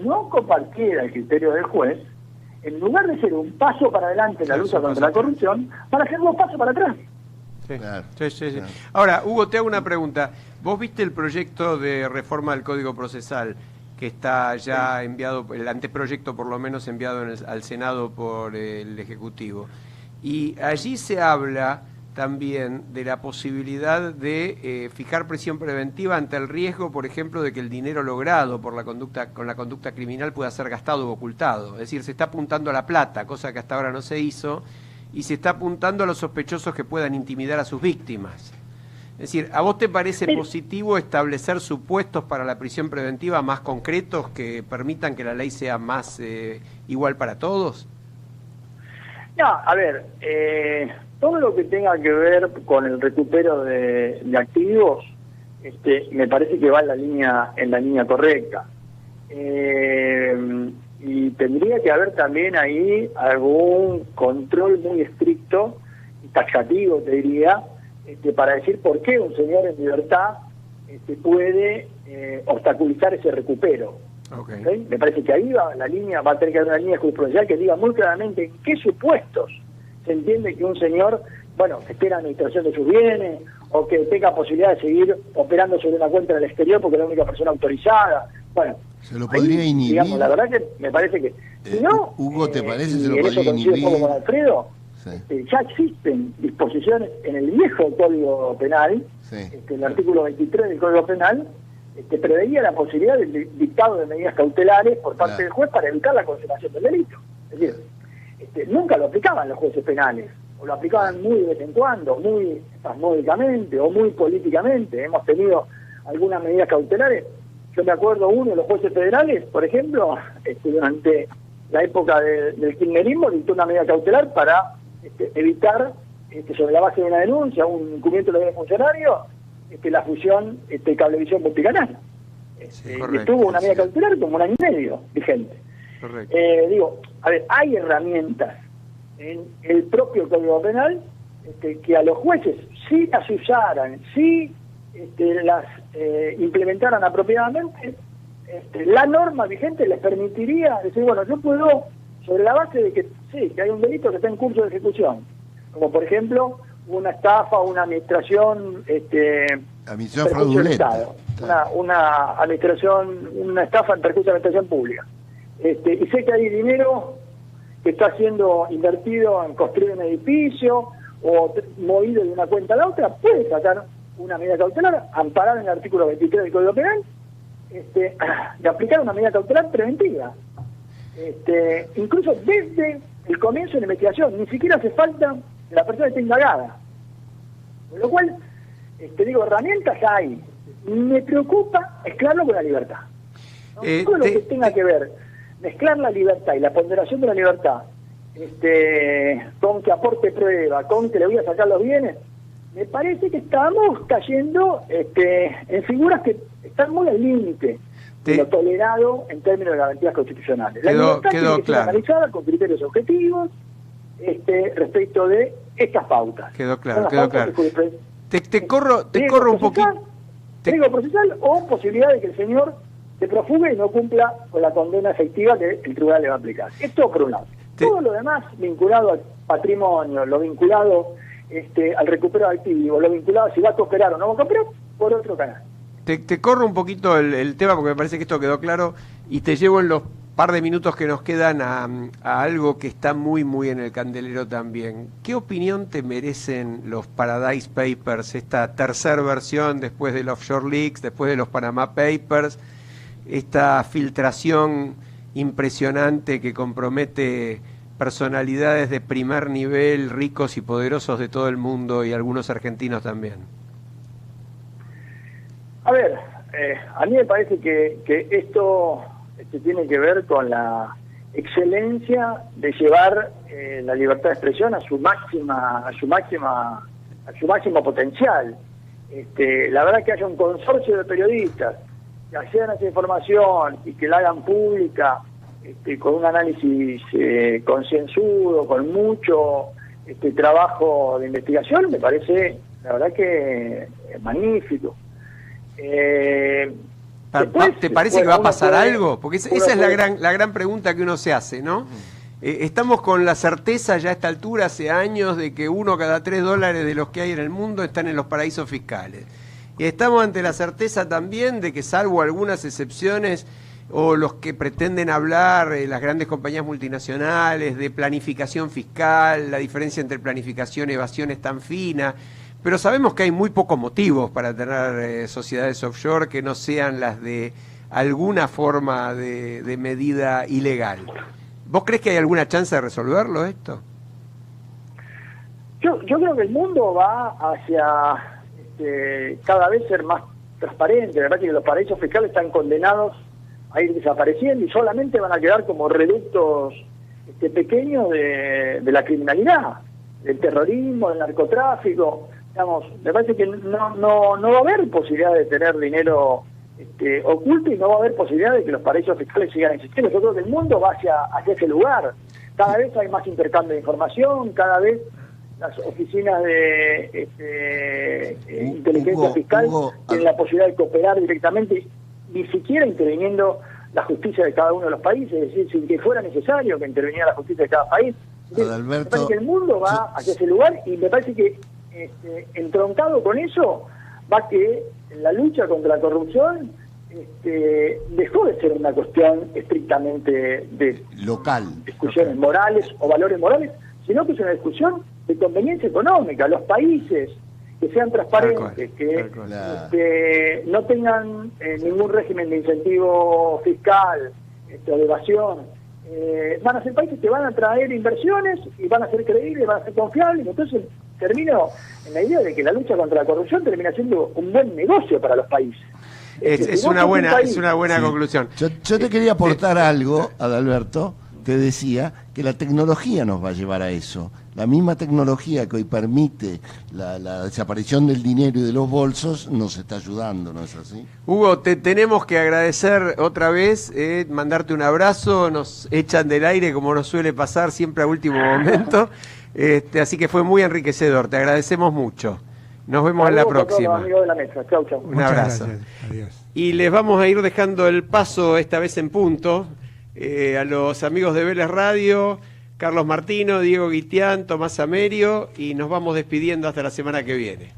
no compartiera el criterio del juez, en lugar de ser un paso para adelante en la lucha contra la corrupción, van a ser 2 pasos para atrás. Sí. Claro. Sí. Ahora, Hugo, te hago una pregunta. ¿Vos viste el proyecto de reforma del Código Procesal que está ya enviado, el anteproyecto por lo menos enviado al Senado por el Ejecutivo? Y allí se habla también de la posibilidad de fijar prisión preventiva ante el riesgo, por ejemplo, de que el dinero logrado por con la conducta criminal pueda ser gastado o ocultado. Es decir, se está apuntando a la plata, cosa que hasta ahora no se hizo, y se está apuntando a los sospechosos que puedan intimidar a sus víctimas. Es decir, ¿a vos te parece positivo establecer supuestos para la prisión preventiva más concretos que permitan que la ley sea más igual para todos? No, a ver, todo lo que tenga que ver con el recupero de activos, me parece que va en la línea correcta. Y tendría que haber también ahí algún control muy estricto y taxativo, te diría, para decir por qué un señor en libertad puede obstaculizar ese recupero. Okay. ¿Okay? Me parece que ahí va a tener que haber una línea jurisprudencial que diga muy claramente en qué supuestos se entiende que un señor, esté en la administración de sus bienes, o que tenga posibilidad de seguir operando sobre una cuenta en el exterior porque es la única persona autorizada. Se lo podría inhibir. Digamos, la verdad que me parece que si no, Hugo, ¿te parece se lo en podría eso coincido inhibir? un poco con Alfredo. Sí. Ya existen disposiciones en el viejo Código Penal, Sí. el artículo 23 del Código Penal, preveía la posibilidad del dictado de medidas cautelares por parte Claro. del juez para evitar la consumación del delito. Es decir, nunca lo aplicaban los jueces penales, o lo aplicaban muy de vez en cuando, muy espasmódicamente o muy políticamente. Hemos tenido algunas medidas cautelares. Yo me acuerdo uno de los jueces federales, por ejemplo, durante la época del kirchnerismo, dictó una medida cautelar para evitar, sobre la base de una denuncia, un incumplimiento de los funcionarios, la fusión cablevisión multicanal. Y estuvo una medida cautelar como 1 año y medio vigente. Correcto. A ver, hay herramientas en el propio Código Penal que a los jueces, si las usaran, si las implementaran apropiadamente, la norma vigente les permitiría decir, yo puedo, sobre la base de que sí, que hay un delito que está en curso de ejecución, como por ejemplo una estafa, una administración Administración fraudulenta. Una administración, una estafa en perjuicio de la administración pública. Y sé que hay dinero que está siendo invertido en construir un edificio o movido de una cuenta a la otra, puede sacar una medida cautelar, amparada en el artículo 23 del Código Penal, de aplicar una medida cautelar preventiva. Incluso desde el comienzo de la investigación, ni siquiera hace falta que la persona esté indagada. Con lo cual, herramientas hay. Me preocupa mezclarlo con la libertad. Todo lo que tenga que ver, mezclar la libertad y la ponderación de la libertad, con que aporte prueba, con que le voy a sacar los bienes, me parece que estamos cayendo en figuras que están muy al límite de lo tolerado en términos de garantías constitucionales. La libertad tiene que ser analizada con criterios objetivos respecto de estas pautas. Quedó claro. Te corro un poquito. Riesgo procesal o posibilidad de que el señor se profugue y no cumpla con la condena efectiva que el tribunal le va a aplicar. Esto por un lado. Todo lo demás vinculado al patrimonio, lo vinculado al recupero activo, lo vinculado a si va a cooperar o no va a cooperar, por otro canal. Te corro un poquito el tema porque me parece que esto quedó claro y te llevo en los par de minutos que nos quedan a algo que está muy muy en el candelero también. ¿Qué opinión te merecen los Paradise Papers, esta tercera versión después del Offshore Leaks, después de los Panama Papers, esta filtración impresionante que compromete personalidades de primer nivel, ricos y poderosos de todo el mundo y algunos argentinos también? A ver, a mí me parece que esto tiene que ver con la excelencia de llevar la libertad de expresión a su máximo potencial. La verdad que haya un consorcio de periodistas que accedan a esa información y que la hagan pública con un análisis concienzudo, con mucho trabajo de investigación, me parece, la verdad que magnífico. Después, ¿Te parece que va a pasar algo? Porque esa es la gran pregunta que uno se hace, ¿no? Estamos con la certeza ya a esta altura, hace años, de que 1 cada 3 dólares de los que hay en el mundo están en los paraísos fiscales. Y estamos ante la certeza también de que, salvo algunas excepciones, o los que pretenden hablar, las grandes compañías multinacionales, de planificación fiscal, la diferencia entre planificación y evasión es tan fina, pero sabemos que hay muy pocos motivos para tener sociedades offshore que no sean las de alguna forma de medida ilegal. ¿Vos crees que hay alguna chance de resolverlo esto? Yo creo que el mundo va hacia cada vez ser más transparente. La verdad que los paraísos fiscales están condenados a ir desapareciendo y solamente van a quedar como reductos pequeños de la criminalidad, del terrorismo, del narcotráfico. Digamos, me parece que no va a haber posibilidad de tener dinero oculto y no va a haber posibilidad de que los paraísos fiscales sigan existiendo. Yo creo que el mundo va hacia ese lugar. Cada vez hay más intercambio de información, cada vez las oficinas de inteligencia fiscal tienen la posibilidad de cooperar directamente, ni siquiera interviniendo la justicia de cada uno de los países, es decir, sin que fuera necesario que interviniera la justicia de cada país. Adalberto, me parece que el mundo va hacia ese lugar y me parece que entroncado con eso va que la lucha contra la corrupción dejó de ser una cuestión estrictamente de local, discusiones morales o valores morales, sino que es una discusión de conveniencia económica. Los países que sean transparentes, que no tengan ningún régimen de incentivo fiscal o de evasión, van a ser países que van a traer inversiones y van a ser creíbles, van a ser confiables. Entonces termino en la idea de que la lucha contra la corrupción termina siendo un buen negocio para los países. Es una buena conclusión. Yo te quería aportar algo, Adalberto. Te decía que la tecnología nos va a llevar a eso. La misma tecnología que hoy permite la desaparición del dinero y de los bolsos nos está ayudando, ¿no es así? Hugo, te tenemos que agradecer otra vez, mandarte un abrazo, nos echan del aire como nos suele pasar siempre a último momento, así que fue muy enriquecedor, te agradecemos mucho. Nos vemos en la próxima. Amigos de la mesa. Chau, chau. Un abrazo. Gracias. Adiós. Y les vamos a ir dejando el paso esta vez en punto a los amigos de Vélez Radio, Carlos Martino, Diego Guitián, Tomás Amerio, y nos vamos despidiendo hasta la semana que viene.